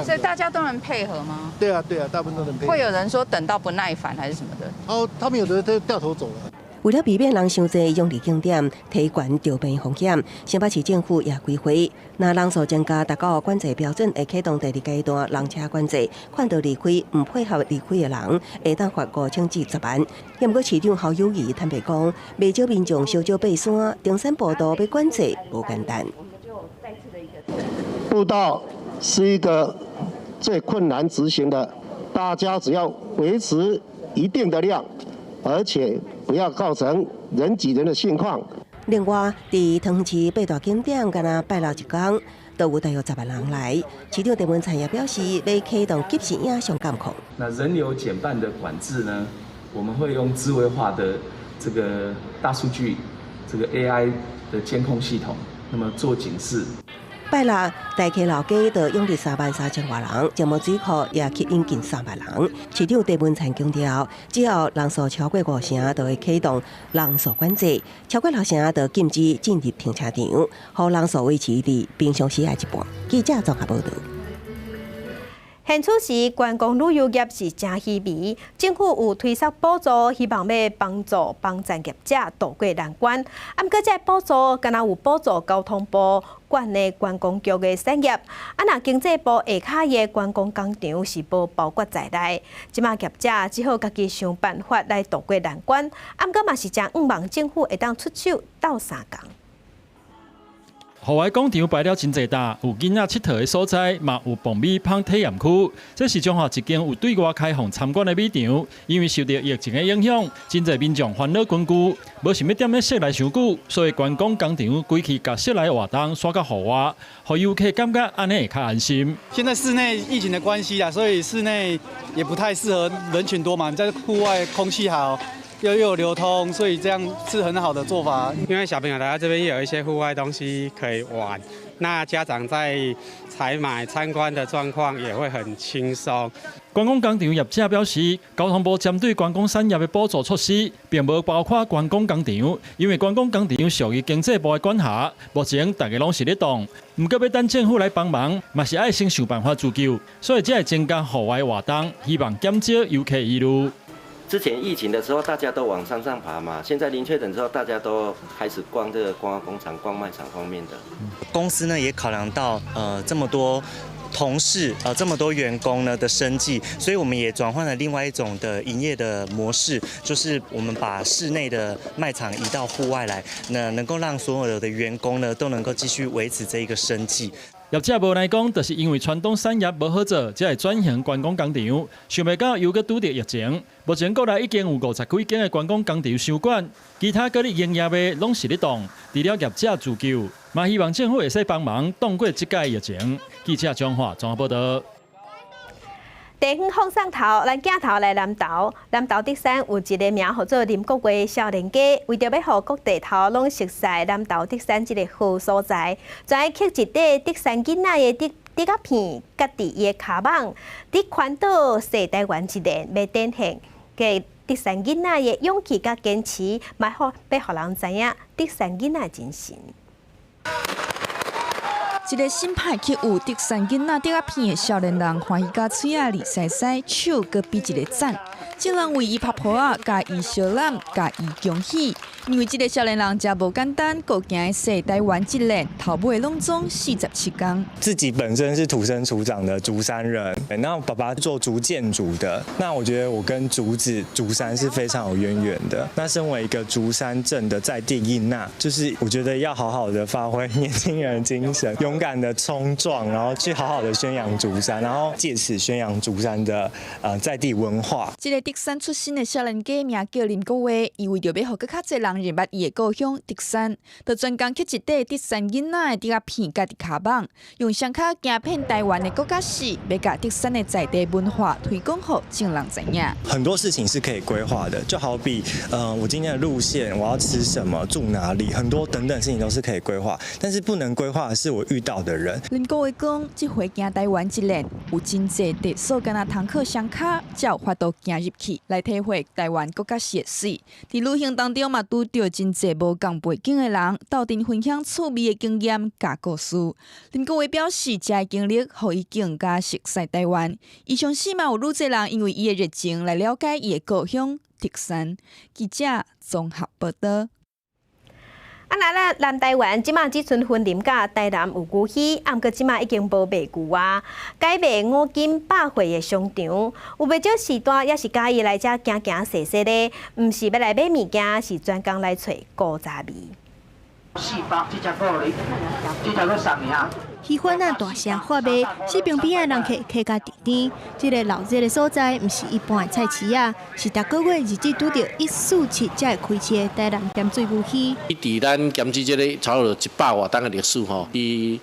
S26: 所以大家都能配合吗？
S27: 对啊，大部分都能配合。
S26: 会有人说等到不耐烦还是什么的？
S27: 哦，他们有的都掉头走了。
S18: 为了避免人伤济，用离景点提悬着病风险，新北市政府也规划，若人数增加达到管制标准，会启动第2阶段人车管制。看到离开唔配合离开的人，会当罚5000至10万。也毋过市长侯友宜坦白讲，未少民众烧酒爬山，登山步道要管制无简单。
S7: 步道是一个最困难执行的，大家只要维持一定的量，而且不要造成人挤人的情况。
S18: 另外，伫桃园市8大景点，敢若拜六一天，都有大约10万人来。市长陈文灿也表示，要启动及时影像监控。
S28: 那人流减半的管制呢？我们会用智慧化的这个大数据
S5: 这个 AI 的监控系统，那么做警示。
S18: 拜六，大溪老街就涌入33000多人，石门水库也吸引近300人。市长郑文灿强调，只要人数超过5成，就会启动人数管制；超过6成，就禁止进入停车场，让人数维持伫平常时的一半。记者综合报道。
S1: 现此时，观光旅游业是真稀微，政府有推出补助，希望要帮助帮产业者渡过难关。不过，这补助敢若有补助交通部管的观光局的产业，若经济部下卡的观光工厂是无包括在内。即马业者只好家己想办法来渡过难关。不过嘛是真希望政府会当出手斗相共。
S19: 户外广场摆了真济搭，有囡仔佚佗的所在，嘛有爆米香体验区。这是彰化一间有对外开放参观的美场，因为受到疫情的影响，真济民众烦恼滚久，无想要踮咧室内伤久，所以观光工厂规气甲室内活动刷到户外，互游客感觉安尼会较安心。
S20: 现在室内疫情的关系啊，所以室内也不太适合人群多嘛，在户外空气好。又有流通，所以这样是很好的做法。
S21: 因为小朋友来到这边有一些户外东西可以玩，那家长在采买参观的状况也会很轻松。
S19: 观光工厂业者表示，交通部针对观光产业的补助措施，并无包括观光工厂，因为观光工厂属于经济部的管辖，目前大家拢是咧动。不过要等政府来帮忙，嘛是爱先想办法自救，所以才会增加户外活动，希望减少游客疑虑。
S22: 之前疫情的时候，大家都往山上爬嘛。现在零确诊之后，大家都开始逛这个观光工厂、逛卖场方面的。
S23: 公司呢也考量到这么多同事这么多员工呢的生计，所以我们也转换了另外一种的营业的模式，就是我们把室内的卖场移到户外来，那能够让所有的员工呢都能够继续维持这一个生计。
S19: 业者无来讲，就是因为传统产业无好做，才会转型观光工厂。想袂到又搁拄到疫情，目前国内已经有50几间的观光工厂收管，其他各类营业的拢是咧动，除了业者自救，嘛希望政府会使帮忙挡过这届疫情。记者彰化综合报道。
S1: 地方放送头，咱镜头来南投。南投德山有一个名叫做林国威少年家，为着要互各地头拢熟悉南投德山这个好所在，专爱刻一块德山囡仔的德甲片，夹伫伊的骹网，伫环岛西台湾一年，要展现给德山囡仔的勇气甲坚持，要互人知影德山囡仔精神。
S24: 一个新派去有德山囡仔德甲片的少年人，欢喜甲嘴啊里塞塞，手搁比一个赞，众人为伊拍抱啊，甲伊笑揽，甲伊恭喜。因为这个少年人真无简单，过行西台湾一年，头尾拢总47天。
S28: 自己本身是土生土长的竹山人，那爸爸做竹建筑的，那我觉得我跟竹子、竹山是非常有渊源的。那身为一个竹山镇的在地印娜，就是我觉得要好好的发挥年轻人的精神，勇敢的冲撞，然后去好好的宣扬竹山，然后借此宣扬竹山的在地文化。
S24: 这个德山出身的少年家名叫林国威，伊为着要互更较侪人认捌伊的故乡德山，就专工刻一块德山囡仔的德甲片家己骹网，用双脚行遍台湾的国家史，要甲德山的在地文化推广互众人知影。
S28: 很多事情是可以规划的，就好比我今天的路线，我要吃什么，住哪里，很多等等事情都是可以规划，但是不能规划的是我遇到的人。
S24: 林国威讲，这回行台湾一年，有真济特殊，敢若通靠双脚，才有法度行入去，来体会台湾国家史的水。伫旅行当中嘛，拄到真济无共背景的人，斗阵分享趣味的经验、甲故事。林国威表示，这个经历互伊更加熟悉台湾。伊相信嘛，有愈侪人因为伊的热情来了解伊的故乡德山。记者综合报道。
S1: 咱南台湾即马只剩婚林甲台南有牛墟，毋过即马已经无卖牛啊，改卖5斤100岁的商场。有不少时段也是介意来遮行行踅踅的，毋是要来买物件，是专工来找古早味。
S29: 400，这只够哩，这只够3名。
S30: 喜欢啊大声发卖，市边边的人客家地点，这个老热的所在，毋是一般的菜市啊，是逐个月日子拄着147才会开市的台南咸水牛墟。
S12: 伫咱咸水这个差不多100多年的历史吼，伫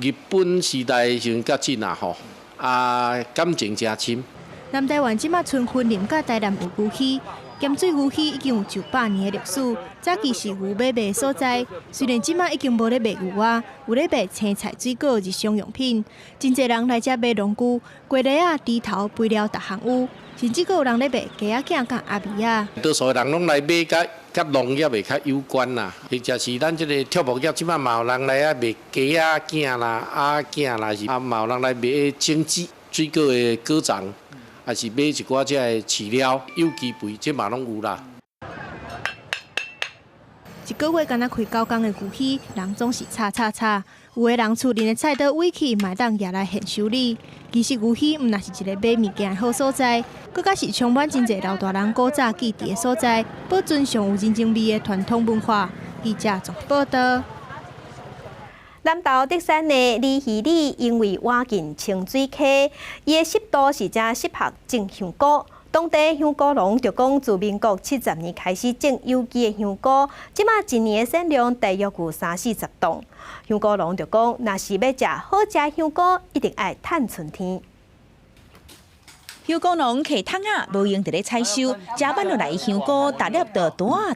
S12: 日本时代时阵较近啦吼，感情真深。
S30: 南台湾即马春分林甲台南有牛墟，咸水牛墟已经有900年的历史，早期是牛买卖的所在。虽然即马已经无咧卖牛啊，有咧卖青菜、水果、日常用品。真侪人来遮买农具、鸡梨啊、猪头、肥料，逐项有。甚至阁有人咧卖鸡仔囝甲鸭米啊。
S12: 多数人拢来买甲农业会较有关啦，或者是咱即个畜牧业，即摆嘛有人来啊卖鸡仔囝啦、鸭囝啦，是嘛有人来卖精子、水果的果冻，还是买一寡只的饲料、有机肥，即嘛拢有啦。
S30: 一个月敢若开9工的牛墟，人总是吵。有的人厝里的菜刀尾去，嘛当拿来现修理。其实牛墟毋若是一个买物件的好所在，佮甲是充满真侪老大人古早记忆的所在，保存上有人情味的传统文化。记者综合报道。
S1: 南投德山的李希里因为挖进清水溪，伊的湿度是正适合种香菇。当地香菇农就讲，自民国70年开始种有机的香菇，即马一年的产量大约有30-40吨。香菇农就讲，若是要食好食的香菇，一定爱趁春天。
S16: 香菇农摕桶仔无用伫咧采收，食慢落来的香菇大粒就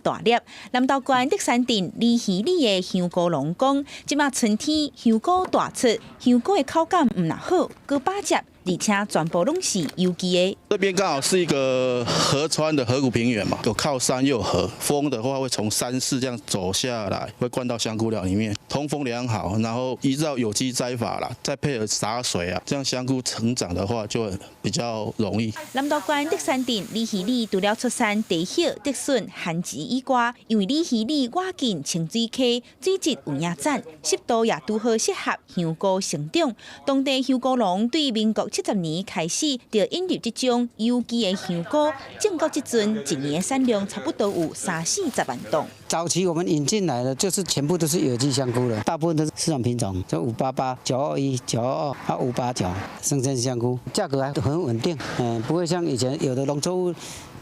S16: 大粒。南投县德山镇李希里的香菇农讲，即马春天香菇大出，香菇的口感毋若好，佮把汁。而且全部拢是有机的。
S2: 这边刚好是一个河川的河谷平原嘛，有靠山又有河，风的话会从山势这样走下来，会灌到香菇寮里面，通风良好，然后依照有机栽法啦，再配合洒水啊，这样香菇成长的话就比较容易。
S16: 南投县德山镇李希里除了出产地叶、竹笋、番薯以外，因为李希里挖进清水溪，水质有影赞，湿度也拄好适合香菇成长。当地香菇农对民国70年开始就引入这种有机的香菇，种到这阵一年的产量差不多有30-40万吨。
S17: 早期我们引进来的就是全部都是有机香菇了，大部分都是市场品种，就588、921、922还有589生鲜香菇，价格还很稳定，不会像以前有的农作物。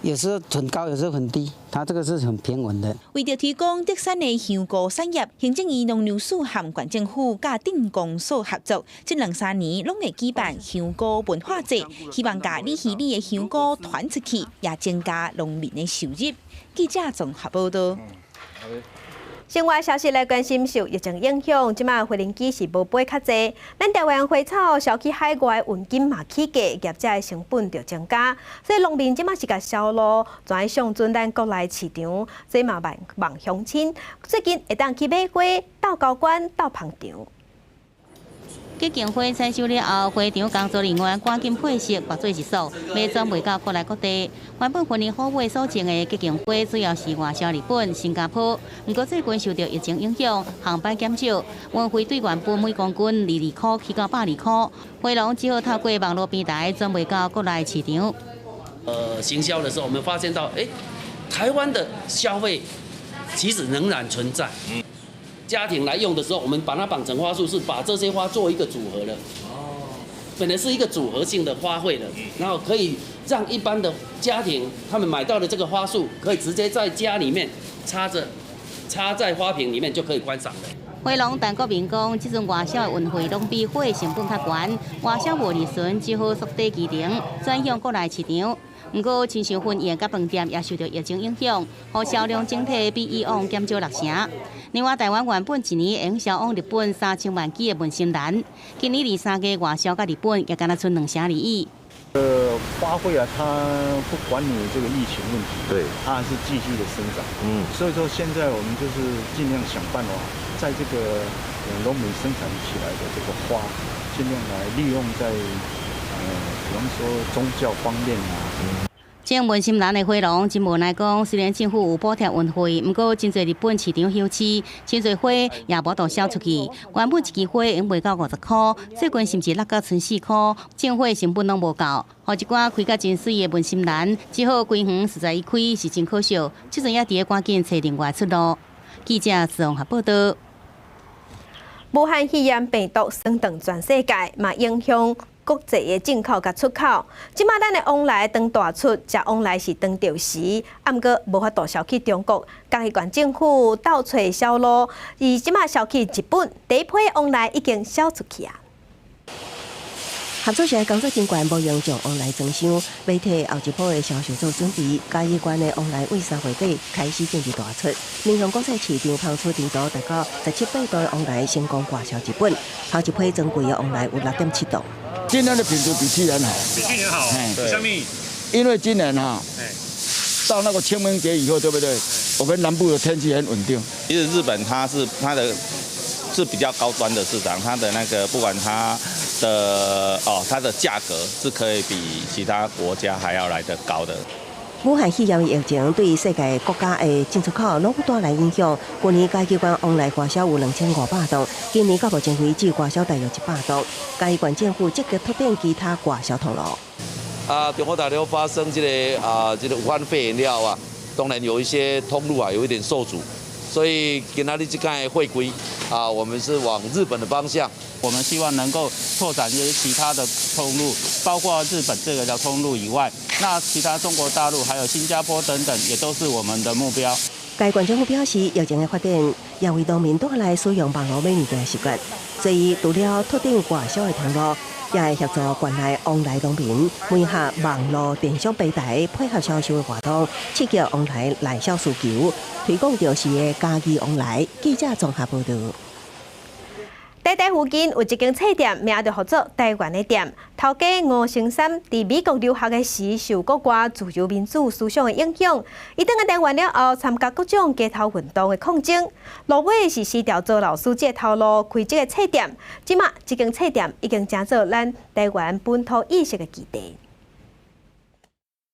S17: 有时候很高，有时候很低，它这个是很平稳的。
S16: 为着提供德山的香菇产业，行政院农粮署和县政府甲镇公所合作，这2-3年拢会举办香菇文化节，希望把李希里的香菇传出去，也增加农民的收入。记者综合报道。
S1: 生活消息来关心，受疫情影响，即马飞行机是无飞较济。咱台湾花草销去海外运金嘛起价，业者的成本就增加。所以农民即马是甲销路，全上准咱国内市场，所以嘛望乡亲最近会当去买花，到高官到捧场。
S3: 结经花采收了后，花场工作人员赶紧配色，划做一束，要转卖到国内各地。原本婚礼好买所种的结经花，主要是外销日本、新加坡。不过最近受到疫情影响，航班减少，运费对原本每公斤22块起到120块。花农只好透过网络平台转卖到国内市场。
S4: 行销的时候，我们发现到，台湾的消费其实仍然存在。家庭来用的时候，我们把它绑成花束，是把这些花做一个组合的。本来是一个组合性的花卉的，然后可以让一般的家庭他们买到的这个花束，可以直接在家里面插在花瓶里面就可以观赏的。
S3: 花农但国民讲，这阵外销的运费拢比花的成本较悬，外销无利润，只好缩短期程，转向国内市场。不过，亲像婚宴甲饭店也受到疫情影响，和销量整体比以往减少60%。另外，台湾原本一年会销往日本3000万支的文心兰，今年2-3个外销到日本也敢若剩2成而已。
S6: 花卉啊，它不管你这个疫情问题，对，它还是继续的生长。所以说现在我们就是尽量想办法，在这个农民生产起来的这个花，尽量来利用在比方说宗教方面啊。
S3: 种文心兰的花农真无奈讲，虽然政府有补贴运费，不过真侪日本市场休市，真侪花也无度销出去。原本一支花用卖到50块，最近甚至落到剩4块，种花成本拢无够。互一寡开甲真水的文心兰，只好规园实在一开是真可惜。即阵也伫咧赶紧找另外出路。记者综合报道。
S1: 武汉肺炎病毒升腾全世界，嘛影响国际的进口甲出口。即马咱的往来当大出，食往来是当着时，毋过无法度销去中国。嘉义县政府倒找销路，而即马销去日本，第一批往来已经销出去啊。
S18: 合作社工作人员无用将往来装箱，要替后一波的销售做准备。嘉义县的往来为3月底开始正式大出，民雄国际市场放出地图，达到17、8度的往来成功挂销一本，头一批珍贵的往来有6.7度。
S8: 今年的品质比去年好，
S9: 比去年好，为什么？
S8: 因为今年到那个清明节以后，对不对？我们南部的天气很稳定。
S10: 其实日本它是比较高端的市场，它的那个不管它的价格是可以比其他国家还要来得高的。
S18: 武汉肺炎疫情对世界国家的进出口拢带来影响。去年嘉义县往来外销有2500吨，今年到目前为止外销大约100吨。嘉义县政府积极拓展其他外销通路。
S11: 中国大陆发生这个武汉肺炎了当然有一些通路有一点受阻，所以今仔日这个会规我们是往日本的方向。
S2: 我们希望能够拓展一些其他的通路，包括日本这个条通路以外，那其他中国大陆还有新加坡等等，也都是我们的目标。
S18: 该县政府表示，疫情的发展也为农民带来使用网络买物件的习惯，所以除了拓展外销的通路，也会协助县内往来农民配合网络电商平台配合销售的活动，刺激往来内销需求，推广到市的嘉义往来。记者综合报道。
S1: 台附近有一间册店，名叫做台湾的店。头家吴成山在美国留学的时，受国外自由民主思想的影响，伊回来台湾了后，参加各种街头运动的抗争。落尾是辞掉做老师这头路，开这个册店。即马这间册店已经成做咱台湾本土意识的基地。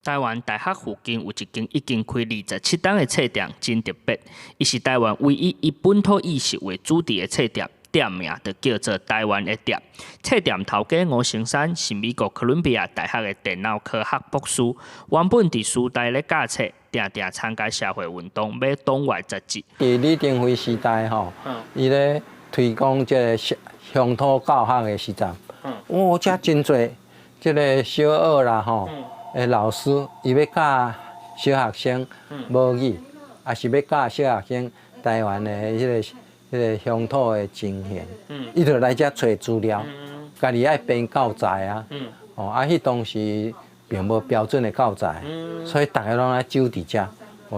S13: 台湾大学附近有一间已经开27档的册店，真特别。伊是台湾唯一以本土意识为主题的册店。店名就叫做台湾的店。册店头家吴成山是美国哥伦比亚大学的电脑科学博士，原本伫书台咧教册，定定参加社会运动，买党外杂志。
S12: 伫李登辉时代伊咧推广即个乡土教学的时阵，遮真侪即个小学啦的老师，伊要教小学生母语，也是要教小学生台湾的迄个乡土的情形，伊就来遮找资料，家己爱编教材迄当时并无标准的教材，所以大家拢来揪伫遮。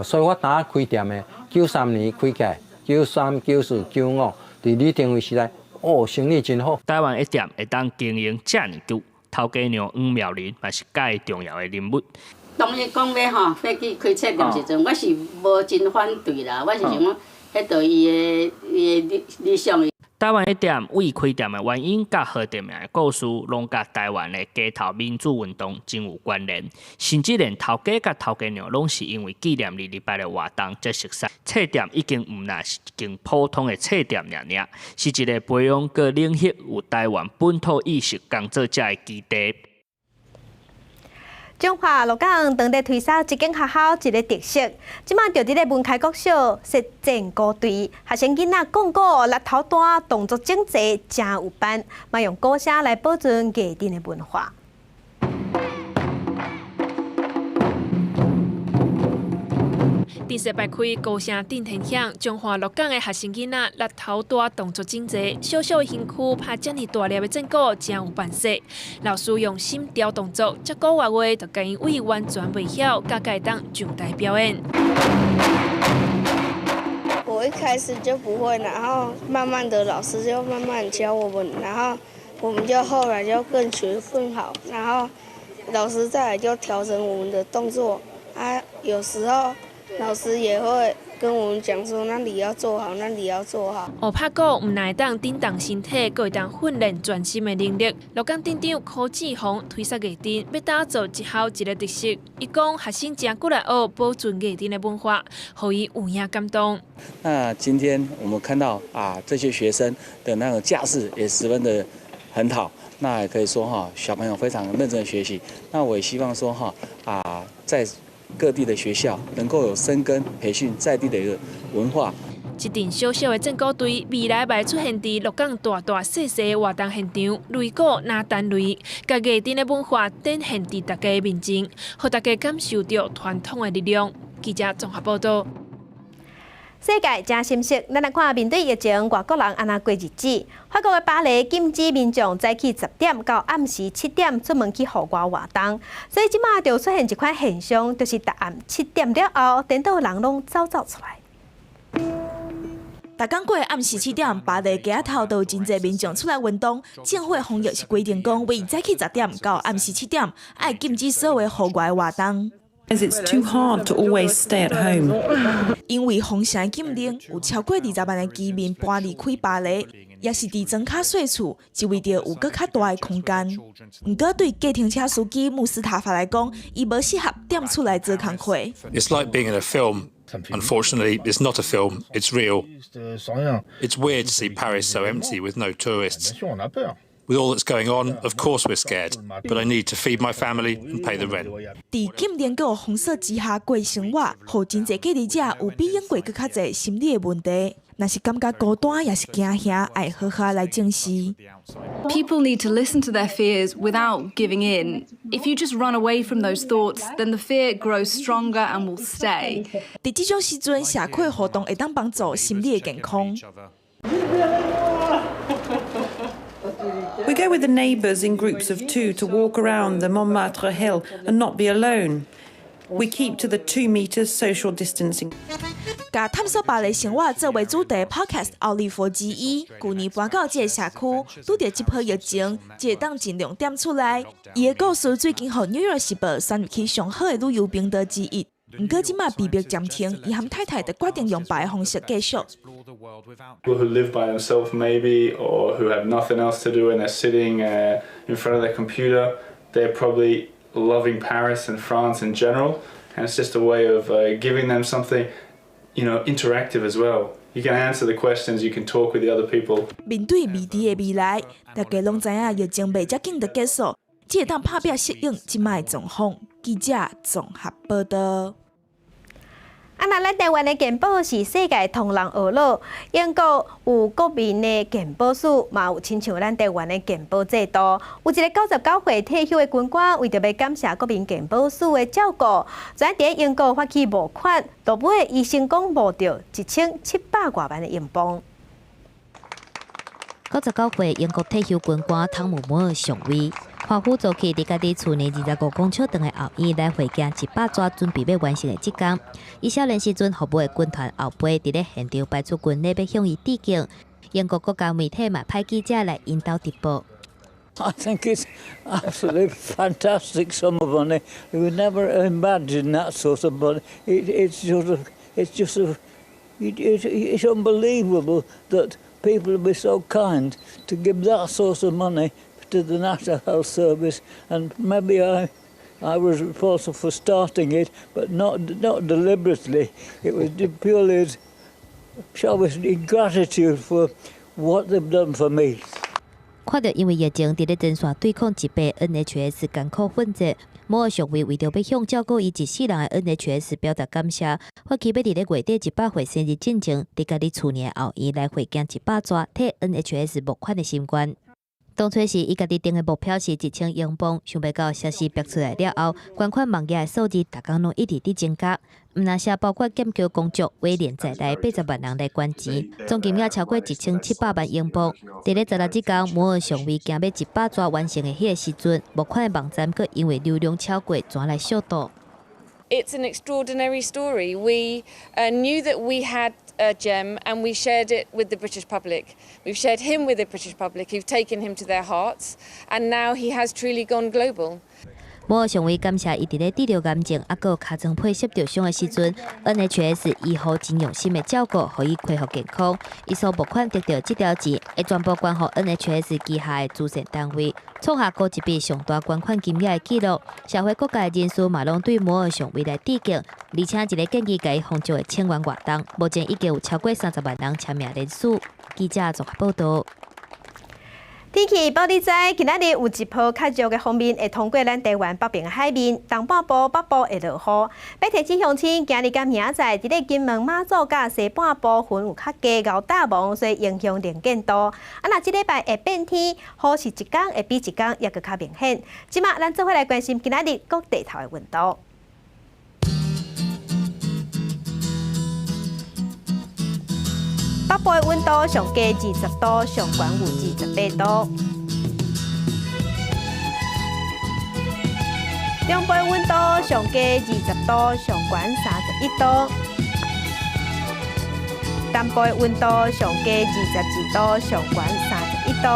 S12: 所以我当开店的93年开起来，93、94、95，伫李登辉时代，生意真好。
S13: 台湾一店会当经营遮尔久，头家娘黄妙玲嘛是介重要的人物。
S14: 当伊讲要去开册店时阵，我是无真反对啦，我是想讲。迄著伊的理想。
S13: 台湾一店为开店的原因，甲好店名的故事，拢甲台湾的街头民主运动真有关联。甚至连头家甲头家娘，拢是因为纪念日礼拜的活动才熟悉。册店已经毋那是一间普通的册店尔，是一个培养各领域有台湾本土意识工作者的基地。
S1: 中华鹿港当地推销一间学校一个特色，即马就伫咧文开国小实践鼓队，学生囡仔讲鼓、力头大、动作整齐，真有班，嘛用鼓声来保存艺人的文化。
S15: 电视摆开高声震天响，中华鹿港的学生囡仔力头大，动作整齐，小小的身躯拍遮尔大粒的正鼓，真有办势。老师用心调动作，这个话话，就甲因为完全袂晓，甲会当上台表演。
S25: 我一开始就不会，然后慢慢的老师就慢慢教我们，然后我们就后来就更学更好，然后老师再来就调整我们的动作有时候。老师也会跟我们讲说，哪里要做好，哪里要做好。
S15: 学拍鼓唔但会当振动身体，更会当训练专心的能力。鹿港店长柯志宏推说艺人要打造一校一个特色。伊讲学生真久来学，保存艺人的文化，让伊有影感动。
S26: 那今天我们看到这些学生的那个架势也十分的很好。那也可以说小朋友非常认真的学习。那我也希望说在各地的学校能够有深耕培训在地的一个文化。
S15: 一阵小小的正鼓队，未来会出现伫鹿港大大细细的活动现场，擂鼓拿单擂，甲艺人的文化展现伫大家面前，让大家感受到传统的力量。记者综合报道。
S1: 世界真心息，咱来看面对疫情，外国人安那过日子。法国的巴黎禁止民众早起10点到暗时7点出门去户外活动，所以即马就出现一款现象，就是逐暗7点了后，颠倒人拢走出来。
S16: 逐工过暗时7点，巴黎街仔头都有真侪民众出来运动。政府防疫是规定讲，为早起10点到暗时7点，爱禁止所有户外活动。
S5: As it's too hard to always stay at home.
S16: 因为封城禁令，有超过20万的居民搬离开巴黎，也是伫庄卡细厝，只为着有更较大的空间。不过对计程車司機穆斯塔法來講，伊無適合點出來做工課。
S7: It's like being in a film. Unfortunately, it's not a film, it's real. It's weird to see Paris so empty with no tourists. With all that's going on, of course we're scared, but I need to feed my family and pay the rent.
S16: 伫禁令佮封鎖之下過生活，互真濟計者有比英國更較濟心理的問題。若是感覺孤單，也是驚嚇，愛好好來正視。
S9: People need to listen to their fears without giving in. If you just run away from those thoughts, then the fear grows stronger and will stay.
S16: 伫這種時陣，社會活動會當幫助心理的健康。
S5: We go with the neighbours in groups of 2 to walk around the Montmartre Hill and not be alone. We keep to the 2 meters social distancing.
S16: 甲探索巴黎生活作為主題 Podcast 奧利佛之一，去年搬到這個社區，拄着這波疫情，只會當盡量點出來。伊的故事最近互《紐約時報》選入去上好的旅遊頻道之一。不過，即馬避疫暫停，伊和太太就決定用別的方式繼續。
S19: People who live by themselves maybe, or who have nothing else to do and they're sitting in front of their computer, they're probably loving Paris and France in general, and it's just a way of giving them something, interactive as well. You can answer the questions, you can talk with the other people.
S16: 面對未知的未來，大家攏知影疫情未遮緊就結束，只會當拍拼適應即賣的狀況。記者綜合報道。
S1: 咱台灣的健保是世界同人學路，英國有國民的健保署，嘛有親像咱台灣的健保制度。有一個99歲退休的軍官，為着要感謝國民健保署的照顧，就喺英國發起募款，到尾醫生講募到1700多萬的英鎊。
S20: 99歲英國退休軍官湯姆摩爾上位，歡呼做起佇家己厝內25公尺長的後院來回敬100紙準備要完成的職工。伊少年時陣服務的軍團後輩佇咧現場派出軍禮要向伊致敬。英國國家媒體嘛派記者來引導直播。
S21: I think it's absolutely fantastic sum of money. You would never imagine that sort of money. It's unbelievable that people would be so kind to give that sort of money to the National Health Service, and maybe I was responsible for starting it, but not deliberately. It was purely showing gratitude for what they've done for me.
S20: 看到因為疫情佇咧前線對抗疾病 NHS 艱苦奮戰，摩爾上尉為着要向照顧伊一世人的 NHS 表達感謝，發起要佇咧月底100歲生日進前，佇家己厝內後院來回敬100紙替 NHS 募款的心願。當初時伊家己定的目標是1000英鎊，想不到消息爆出來了後，捐款網頁的數字逐工攏一直伫增加。毋但是包括劍橋公爵威廉在內80萬人來捐錢，總金額超過1700萬英鎊。佇咧16日間，摩爾上尉行要100紙完成的迄個時陣，募款的網站閣因為流量超過，轉來小島。
S22: It's an extraordinary story. We knew that we had a gem and we shared it with the British public. We've shared him with the British public who've taken him to their hearts, and now he has truly gone global.
S20: 摩爾上尉感謝伊佇咧治療癌症，啊，閣尻川配攝着傷的時陣 ，NHS 醫護真用心的照顧，互伊恢復健康。伊所募款得到這條錢，會全部捐予 NHS 旗下的慈善單位，創下過一筆上大捐款金額的記錄。社會各界人士嘛攏對摩爾上尉來致敬，而且一個建議給奉召的千元活動，目前已經有超過30萬人簽名連署。記者綜合報道。
S1: 天氣報你知，今仔日有一波較弱的鋒面會通過咱台灣北邊海面，東半部、北部會落雨。要提醒鄉親，今日甲明仔載，佇咧金門、馬祖甲西半部雲有較加厚大霧，所以影響能見度。若這禮拜會變天，雨是一天會比一天也閣較明顯。即馬咱做伙來關心今仔日各地頭的溫度。北部的温度上低20度，上悬有28度。中部的温度上低20度，上悬31度。南部的温度上低22度，上悬31度。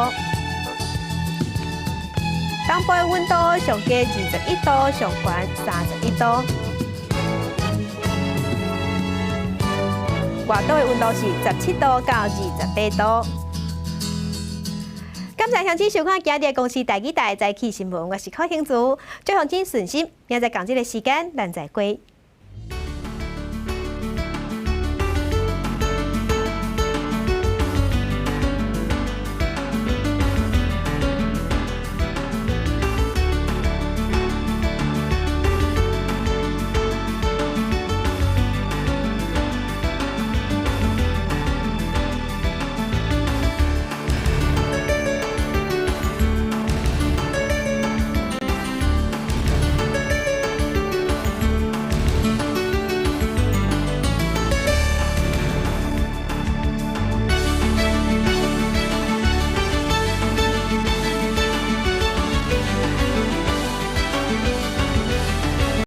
S1: 东部的温度上低21度，上悬31度。外岛的温度是17度到28度。感谢乡亲收看今日的公视第2台早起新闻，我是柯兴祖，最后真顺心，明仔同一个时间咱再会。